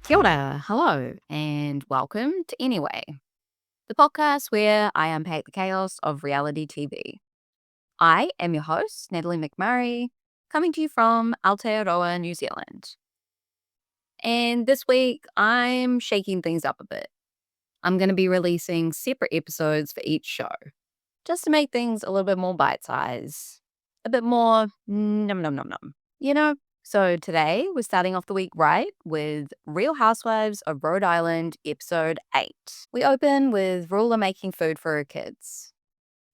Kia ora, hello, and welcome to Anyway, the podcast where I unpack the chaos of reality TV. I am your host, Natalie McMurray, coming to you from Aotearoa, New Zealand. And this week, I'm shaking things up a bit. I'm going to be releasing separate episodes for each show, just to make things a little bit more bite-sized, a bit more num num num num, you know? So today, we're starting off the week right with Real Housewives of Rhode Island, episode 8. We open with Rula making food for her kids.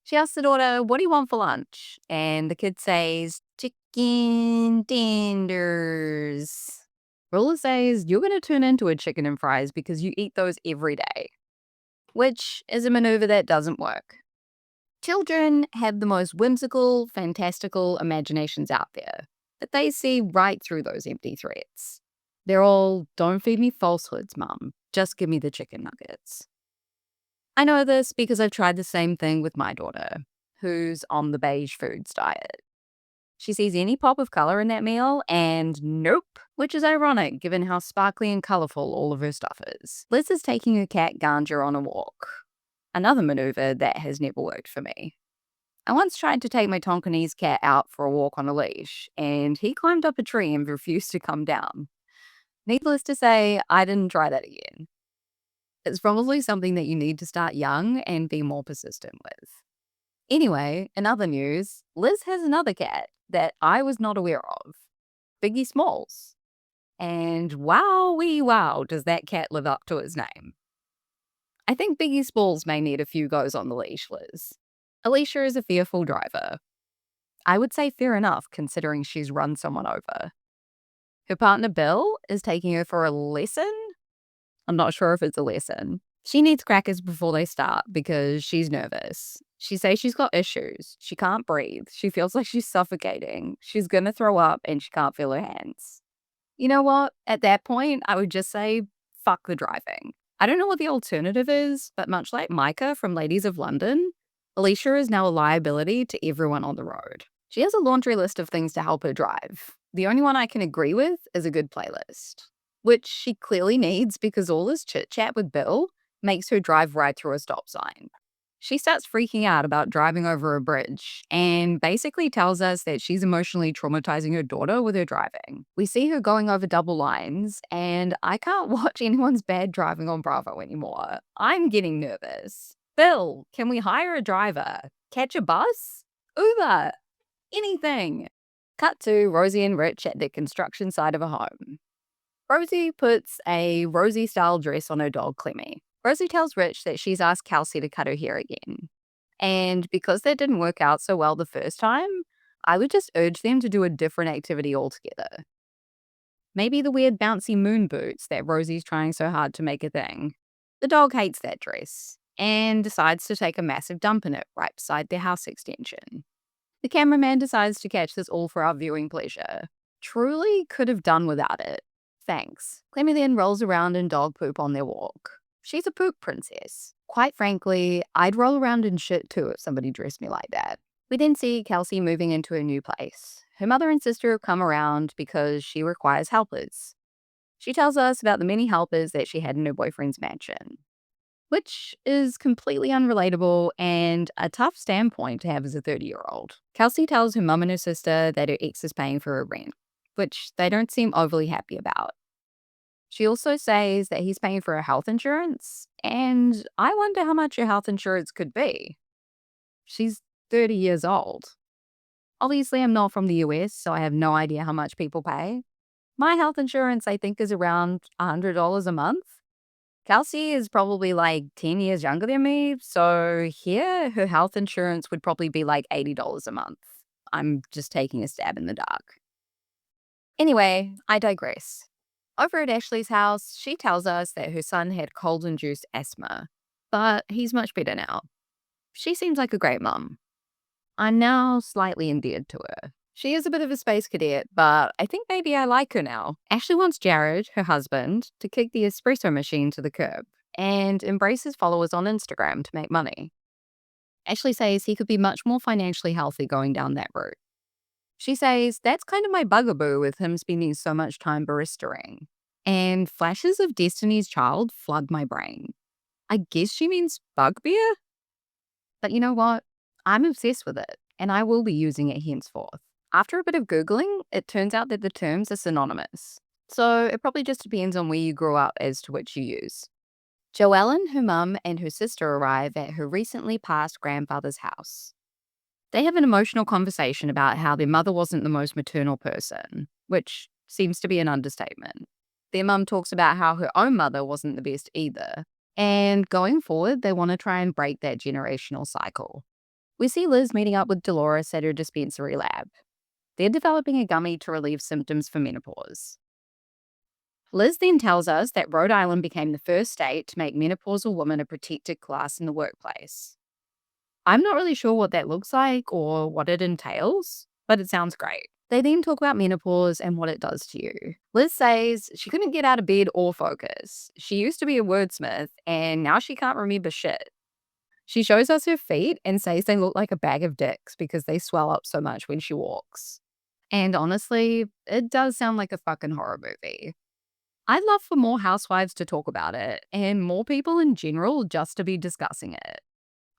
She asks the daughter, "What do you want for lunch?" And the kid says, "Chicken tenders." Rula says, "You're going to turn into a chicken and fries because you eat those every day," which is a maneuver that doesn't work. Children have the most whimsical, fantastical imaginations out there, but they see right through those empty threats. They're all, "Don't feed me falsehoods, Mum. Just give me the chicken nuggets." I know this because I've tried the same thing with my daughter, who's on the beige foods diet. She sees any pop of color in that meal and nope, which is ironic given how sparkly and colorful all of her stuff is. Liz is taking her cat Ganja on a walk. Another maneuver that has never worked for me. I once tried to take my Tonkinese cat out for a walk on a leash, and he climbed up a tree and refused to come down. Needless to say, I didn't try that again. It's probably something that you need to start young and be more persistent with. Anyway, in other news, Liz has another cat that I was not aware of, Biggie Smalls. And wow, does that cat live up to his name. I think Biggie Smalls may need a few goes on the leash, Liz. Alicia is a fearful driver. I would say fair enough considering she's run someone over. Her partner Bill is taking her for a lesson. I'm not sure if it's a lesson. She needs crackers before they start because she's nervous. She says she's got issues. She can't breathe. She feels like she's suffocating. She's going to throw up and she can't feel her hands. You know what? At that point, I would just say, fuck the driving. I don't know what the alternative is, but much like Micah from Ladies of London, Alicia is now a liability to everyone on the road. She has a laundry list of things to help her drive. The only one I can agree with is a good playlist, which she clearly needs because all this chit-chat with Bill makes her drive right through a stop sign. She starts freaking out about driving over a bridge and basically tells us that she's emotionally traumatizing her daughter with her driving. We see her going over double lines, and I can't watch anyone's bad driving on Bravo anymore. I'm getting nervous. Bill, can we hire a driver? Catch a bus? Uber? Anything? Cut to Rosie and Rich at the construction site of a home. Rosie puts a Rosie-style dress on her dog, Clemmy. Rosie tells Rich that she's asked Kelsey to cut her hair again. And because that didn't work out so well the first time, I would just urge them to do a different activity altogether. Maybe the weird bouncy moon boots that Rosie's trying so hard to make a thing. The dog hates that dress and decides to take a massive dump in it right beside their house extension. The cameraman decides to catch this all for our viewing pleasure. Truly could have done without it. Thanks. Clemmy then rolls around in dog poop on their walk. She's a poop princess. Quite frankly, I'd roll around in shit too if somebody dressed me like that. We then see Kelsey moving into a new place. Her mother and sister have come around because she requires helpers. She tells us about the many helpers that she had in her boyfriend's mansion, which is completely unrelatable and a tough standpoint to have as a 30-year-old. Kelsey tells her mum and her sister that her ex is paying for her rent, which they don't seem overly happy about. She also says that he's paying for her health insurance, and I wonder how much her health insurance could be. She's 30 years old. Obviously, I'm not from the US, so I have no idea how much people pay. My health insurance, I think, is around $100 a month. Kelsey is probably like 10 years younger than me, so here her health insurance would probably be like $80 a month. I'm just taking a stab in the dark. Anyway, I digress. Over at Ashley's house, she tells us that her son had cold-induced asthma, but he's much better now. She seems like a great mum. I'm now slightly endeared to her. She is a bit of a space cadet, but I think maybe I like her now. Ashley wants Jared, her husband, to kick the espresso machine to the curb and embrace his followers on Instagram to make money. Ashley says he could be much more financially healthy going down that route. She says, that's kind of my bugaboo with him spending so much time baristering. And flashes of Destiny's Child flood my brain. I guess she means bugbear? But you know what? I'm obsessed with it, and I will be using it henceforth. After a bit of Googling, it turns out that the terms are synonymous. So it probably just depends on where you grew up as to which you use. Joellen, her mum, and her sister arrive at her recently passed grandfather's house. They have an emotional conversation about how their mother wasn't the most maternal person, which seems to be an understatement. Their mum talks about how her own mother wasn't the best either. And going forward, they want to try and break that generational cycle. We see Liz meeting up with Dolores at her dispensary lab. They're developing a gummy to relieve symptoms for menopause. Liz then tells us that Rhode Island became the first state to make menopausal women a protected class in the workplace. I'm not really sure what that looks like or what it entails, but it sounds great. They then talk about menopause and what it does to you. Liz says she couldn't get out of bed or focus. She used to be a wordsmith, and now she can't remember shit. She shows us her feet and says they look like a bag of dicks because they swell up so much when she walks. And honestly, it does sound like a fucking horror movie. I'd love for more housewives to talk about it, and more people in general just to be discussing it.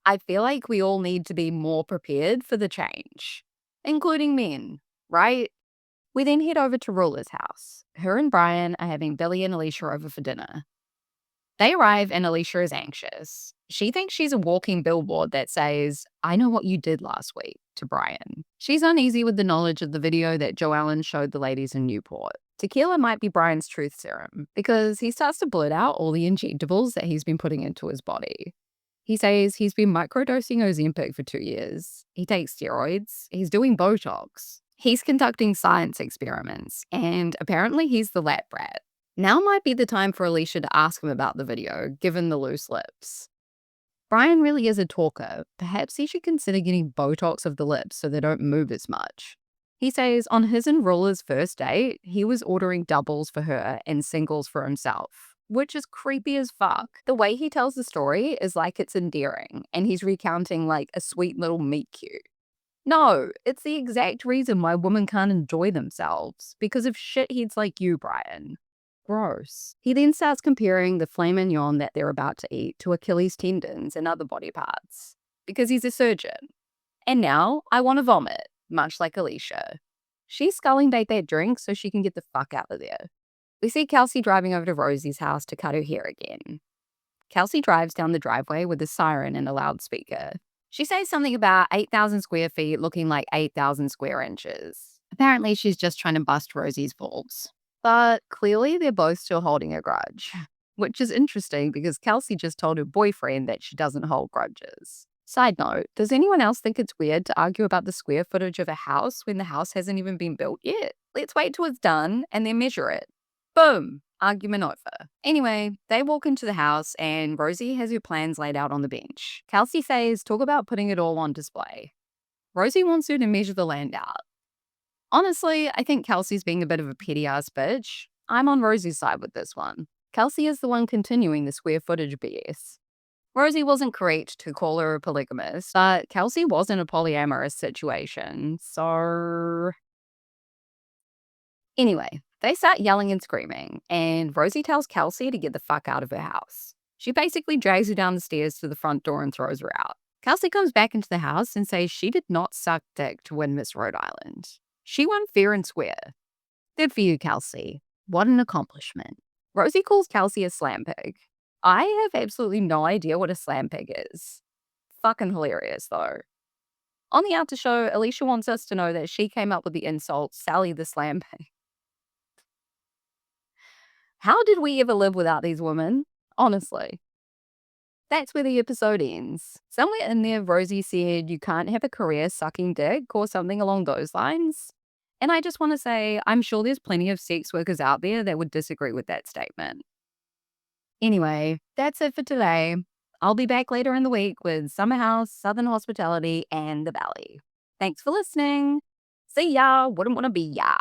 I feel like we all need to be more prepared for the change, including men, right? We then head over to Ruler's house. Her and Brian are having Billy and Alicia over for dinner. They arrive and Alicia is anxious. She thinks she's a walking billboard that says, I know what you did last week, to Brian. She's uneasy with the knowledge of the video that Joellen showed the ladies in Newport. Tequila might be Brian's truth serum because he starts to blurt out all the injectables that he's been putting into his body. He says he's been microdosing Ozempic for 2 years. He takes steroids. He's doing Botox. He's conducting science experiments. And apparently he's the lab rat. Now might be the time for Alicia to ask him about the video, given the loose lips. Brian really is a talker. Perhaps he should consider getting Botox of the lips so they don't move as much. He says on his and Ruler's first date, he was ordering doubles for her and singles for himself, which is creepy as fuck. The way he tells the story is like it's endearing, and he's recounting like a sweet little meet cute. No, it's the exact reason why women can't enjoy themselves, because of shitheads like you, Brian. Gross. He then starts comparing the filet mignon that they're about to eat to Achilles tendons and other body parts, because he's a surgeon. And now I want to vomit, much like Alicia. She's sculling bait that drink so she can get the fuck out of there. We see Kelsey driving over to Rosie's house to cut her hair again. Kelsey drives down the driveway with a siren and a loudspeaker. She says something about 8,000 square feet looking like 8,000 square inches. Apparently she's just trying to bust Rosie's balls. But clearly they're both still holding a grudge, which is interesting because Kelsey just told her boyfriend that she doesn't hold grudges. Side note, does anyone else think it's weird to argue about the square footage of a house when the house hasn't even been built yet? Let's wait till it's done and then measure it. Boom, argument over. Anyway, they walk into the house and Rosie has her plans laid out on the bench. Kelsey says, talk about putting it all on display. Rosie wants her to measure the land out. Honestly, I think Kelsey's being a bit of a petty-ass bitch. I'm on Rosie's side with this one. Kelsey is the one continuing the square footage BS. Rosie wasn't correct to call her a polygamist, but Kelsey was in a polyamorous situation, so... Anyway, they start yelling and screaming, and Rosie tells Kelsey to get the fuck out of her house. She basically drags her down the stairs to the front door and throws her out. Kelsey comes back into the house and says she did not suck dick to win Miss Rhode Island. She won fair and square. Good for you, Kelsey. What an accomplishment. Rosie calls Kelsey a slam pig. I have absolutely no idea what a slam pig is. Fucking hilarious, though. On the after show, Alicia wants us to know that she came up with the insult, Sally the slam pig. How did we ever live without these women? Honestly. That's where the episode ends. Somewhere in there, Rosie said you can't have a career sucking dick or something along those lines. And I just want to say, I'm sure there's plenty of sex workers out there that would disagree with that statement. Anyway, that's it for today. I'll be back later in the week with Summer House, Southern Hospitality, and The Valley. Thanks for listening. See ya. Wouldn't want to be ya.